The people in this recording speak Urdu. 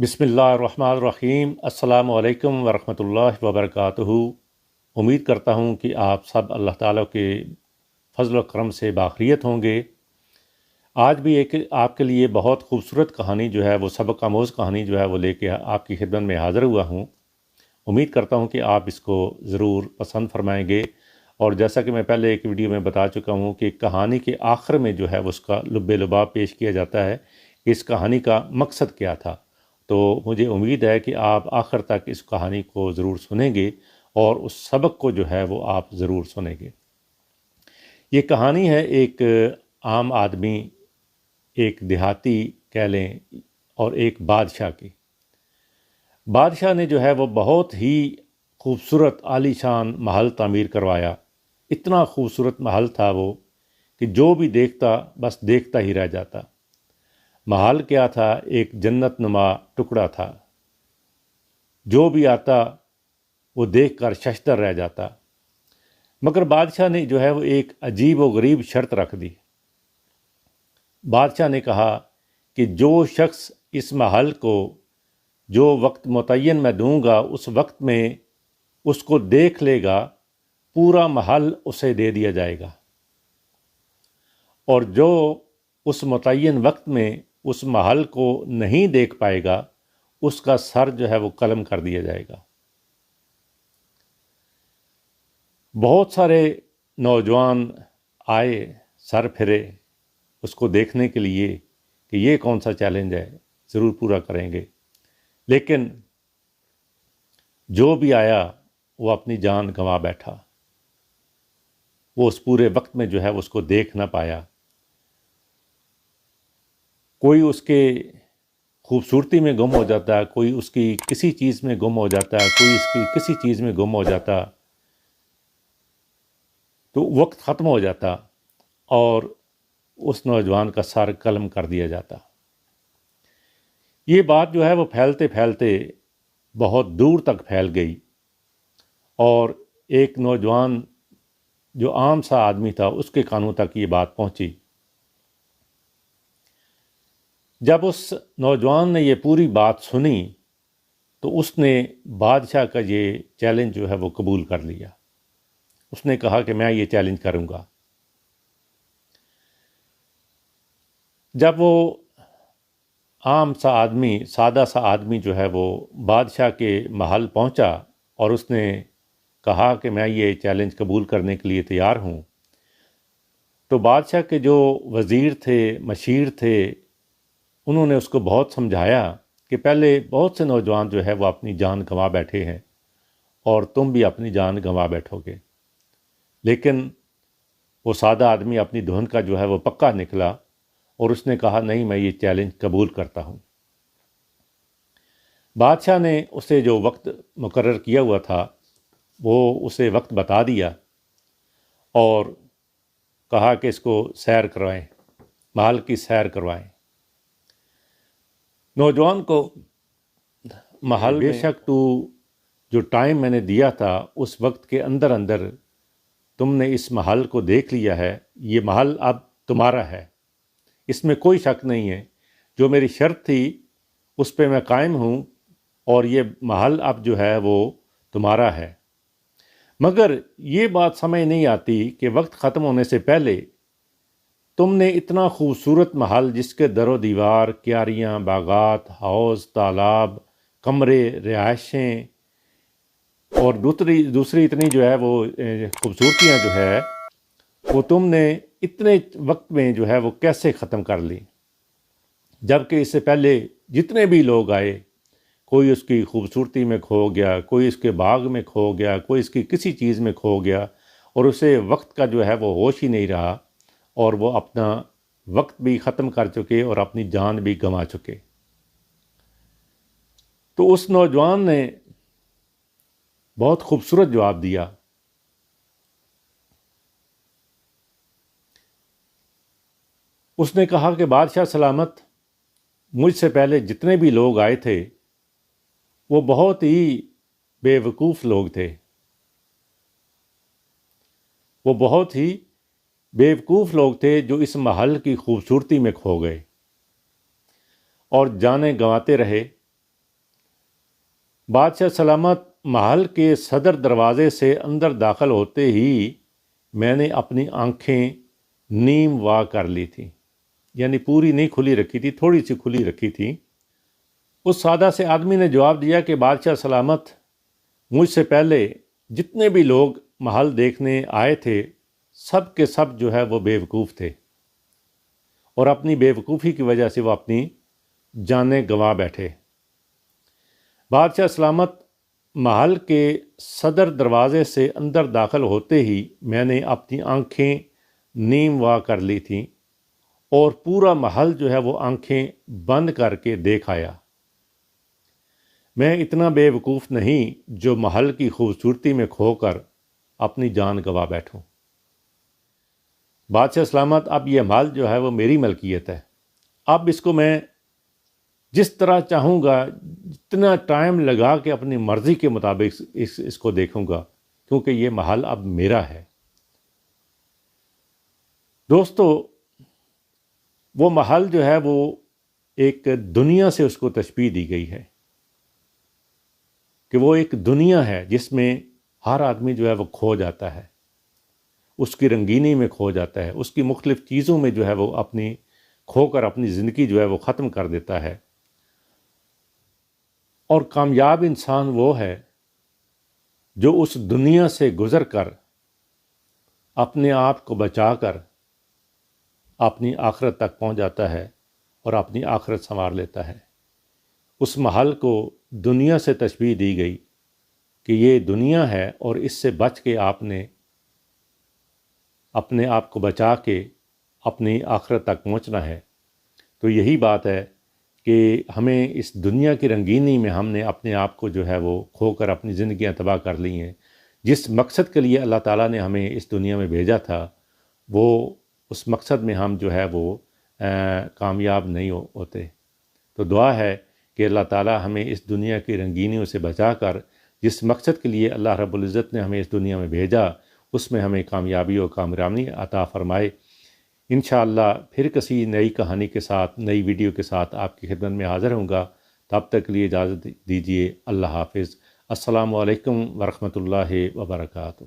بسم اللہ الرحمن الرحیم۔ السلام علیکم ورحمۃ اللہ وبرکاتہ۔ امید کرتا ہوں کہ آپ سب اللہ تعالیٰ کے فضل و کرم سے باخیریت ہوں گے۔ آج بھی ایک آپ کے لیے بہت خوبصورت کہانی جو ہے وہ سبق آموز کہانی جو ہے وہ لے کے آپ کی خدمت میں حاضر ہوا ہوں۔ امید کرتا ہوں کہ آپ اس کو ضرور پسند فرمائیں گے، اور جیسا کہ میں پہلے ایک ویڈیو میں بتا چکا ہوں کہ کہانی کے آخر میں جو ہے وہ اس کا لب لباب پیش کیا جاتا ہے کہ اس کہانی کا مقصد کیا تھا۔ تو مجھے امید ہے کہ آپ آخر تک اس کہانی کو ضرور سنیں گے اور اس سبق کو جو ہے وہ آپ ضرور سنیں گے۔ یہ کہانی ہے ایک عام آدمی، ایک دیہاتی کہہ لیں، اور ایک بادشاہ کی۔ بادشاہ نے جو ہے وہ بہت ہی خوبصورت عالی شان محل تعمیر کروایا۔ اتنا خوبصورت محل تھا وہ کہ جو بھی دیکھتا بس دیکھتا ہی رہ جاتا۔ محل کیا تھا؟ ایک جنت نما ٹکڑا تھا، جو بھی آتا وہ دیکھ کر ششدر رہ جاتا۔ مگر بادشاہ نے جو ہے وہ ایک عجیب و غریب شرط رکھ دی۔ بادشاہ نے کہا کہ جو شخص اس محل کو جو وقت متعین میں دوں گا اس وقت میں اس کو دیکھ لے گا، پورا محل اسے دے دیا جائے گا، اور جو اس متعین وقت میں اس محل کو نہیں دیکھ پائے گا اس کا سر جو ہے وہ قلم کر دیا جائے گا۔ بہت سارے نوجوان آئے، سر پھرے اس کو دیکھنے کے لیے کہ یہ کون سا چیلنج ہے، ضرور پورا کریں گے۔ لیکن جو بھی آیا وہ اپنی جان گنوا بیٹھا۔ وہ اس پورے وقت میں جو ہے اس کو دیکھ نہ پایا۔ کوئی اس کے خوبصورتی میں گم ہو جاتا، کوئی اس کی کسی چیز میں گم ہو جاتا، کوئی اس کی کسی چیز میں گم ہو جاتا، تو وقت ختم ہو جاتا اور اس نوجوان کا سر قلم کر دیا جاتا۔ یہ بات جو ہے وہ پھیلتے پھیلتے بہت دور تک پھیل گئی، اور ایک نوجوان جو عام سا آدمی تھا اس کے کانوں تک یہ بات پہنچی۔ جب اس نوجوان نے یہ پوری بات سنی تو اس نے بادشاہ کا یہ چیلنج جو ہے وہ قبول کر لیا۔ اس نے کہا کہ میں یہ چیلنج کروں گا۔ جب وہ عام سا آدمی، سادہ سا آدمی جو ہے وہ بادشاہ کے محل پہنچا اور اس نے کہا کہ میں یہ چیلنج قبول کرنے کے لیے تیار ہوں، تو بادشاہ کے جو وزیر تھے، مشیر تھے، انہوں نے اس کو بہت سمجھایا کہ پہلے بہت سے نوجوان جو ہے وہ اپنی جان گنوا بیٹھے ہیں اور تم بھی اپنی جان گنوا بیٹھو گے۔ لیکن وہ سادہ آدمی اپنی دھن کا جو ہے وہ پکا نکلا اور اس نے کہا نہیں، میں یہ چیلنج قبول کرتا ہوں۔ بادشاہ نے اسے جو وقت مقرر کیا ہوا تھا وہ اسے وقت بتا دیا اور کہا کہ اس کو سیر کروائیں، محل کی سیر کروائیں۔ نوجوان کو محل بے شک تو جو ٹائم میں نے دیا تھا اس وقت کے اندر اندر تم نے اس محل کو دیکھ لیا ہے، یہ محل اب تمہارا ہے، اس میں کوئی شک نہیں ہے۔ جو میری شرط تھی اس پہ میں قائم ہوں، اور یہ محل اب جو ہے وہ تمہارا ہے۔ مگر یہ بات سمجھ نہیں آتی کہ وقت ختم ہونے سے پہلے تم نے اتنا خوبصورت محل جس کے در و دیوار، کیاریاں، باغات، حوض، تالاب، کمرے، رہائشیں اور دوسری اتنی جو ہے وہ خوبصورتیاں جو ہے وہ تم نے اتنے وقت میں جو ہے وہ کیسے ختم کر لی؟ جبکہ اس سے پہلے جتنے بھی لوگ آئے، کوئی اس کی خوبصورتی میں کھو گیا، کوئی اس کے باغ میں کھو گیا، کوئی اس کی کسی چیز میں کھو گیا، اور اسے وقت کا جو ہے وہ ہوش ہی نہیں رہا، اور وہ اپنا وقت بھی ختم کر چکے اور اپنی جان بھی گنوا چکے۔ تو اس نوجوان نے بہت خوبصورت جواب دیا۔ اس نے کہا کہ بادشاہ سلامت، مجھ سے پہلے جتنے بھی لوگ آئے تھے وہ بہت ہی بے وقوف لوگ تھے، وہ بہت ہی بیوقوف لوگ تھے جو اس محل کی خوبصورتی میں کھو گئے اور جانیں گنواتے رہے بادشاہ سلامت محل کے صدر دروازے سے اندر داخل ہوتے ہی میں نے اپنی آنکھیں نیم وا کر لی تھیں، یعنی پوری نہیں کھلی رکھی تھی، تھوڑی سی کھلی رکھی تھی۔ اس سادہ سے آدمی نے جواب دیا کہ بادشاہ سلامت، مجھ سے پہلے جتنے بھی لوگ محل دیکھنے آئے تھے سب کے سب جو ہے وہ بے وقوف تھے، اور اپنی بے وقوفی کی وجہ سے وہ اپنی جانیں گنوا بیٹھے۔ بادشاہ سلامت محل کے صدر دروازے سے اندر داخل ہوتے ہی میں نے اپنی آنکھیں نیم وا کر لی تھیں، اور پورا محل جو ہے وہ آنکھیں بند کر کے دیکھ آیا۔ میں اتنا بے وقوف نہیں جو محل کی خوبصورتی میں کھو کر اپنی جان گنوا بیٹھوں۔ بادشاہ سلامت، اب یہ محل جو ہے وہ میری ملکیت ہے، اب اس کو میں جس طرح چاہوں گا، جتنا ٹائم لگا کے اپنی مرضی کے مطابق اس کو دیکھوں گا، کیونکہ یہ محل اب میرا ہے۔ دوستو، وہ محل جو ہے وہ ایک دنیا سے اس کو تشبیہ دی گئی ہے کہ وہ ایک دنیا ہے جس میں ہر آدمی جو ہے وہ کھو جاتا ہے، اس کی رنگینی میں کھو جاتا ہے، اس کی مختلف چیزوں میں جو ہے وہ اپنی کھو کر اپنی زندگی جو ہے وہ ختم کر دیتا ہے۔ اور کامیاب انسان وہ ہے جو اس دنیا سے گزر کر اپنے آپ کو بچا کر اپنی آخرت تک پہنچ جاتا ہے اور اپنی آخرت سنوار لیتا ہے۔ اس محل کو دنیا سے تشبیہ دی گئی کہ یہ دنیا ہے، اور اس سے بچ کے آپ نے اپنے آپ کو بچا کے اپنی آخرت تک پہنچنا ہے۔ تو یہی بات ہے کہ ہمیں اس دنیا کی رنگینی میں ہم نے اپنے آپ کو جو ہے وہ کھو کر اپنی زندگیاں تباہ کر لی ہیں۔ جس مقصد کے لیے اللہ تعالیٰ نے ہمیں اس دنیا میں بھیجا تھا، وہ اس مقصد میں ہم جو ہے وہ کامیاب نہیں ہوتے۔ تو دعا ہے کہ اللہ تعالیٰ ہمیں اس دنیا کی رنگینیوں سے بچا کر جس مقصد کے لیے اللہ رب العزت نے ہمیں اس دنیا میں بھیجا، اس میں ہمیں کامیابی اور کامرانی عطا فرمائے۔ انشاءاللہ پھر کسی نئی کہانی کے ساتھ، نئی ویڈیو کے ساتھ آپ کی خدمت میں حاضر ہوں گا۔ تب تک کے لیے اجازت دیجیے۔ اللہ حافظ۔ السلام علیکم ورحمۃ اللہ وبرکاتہ۔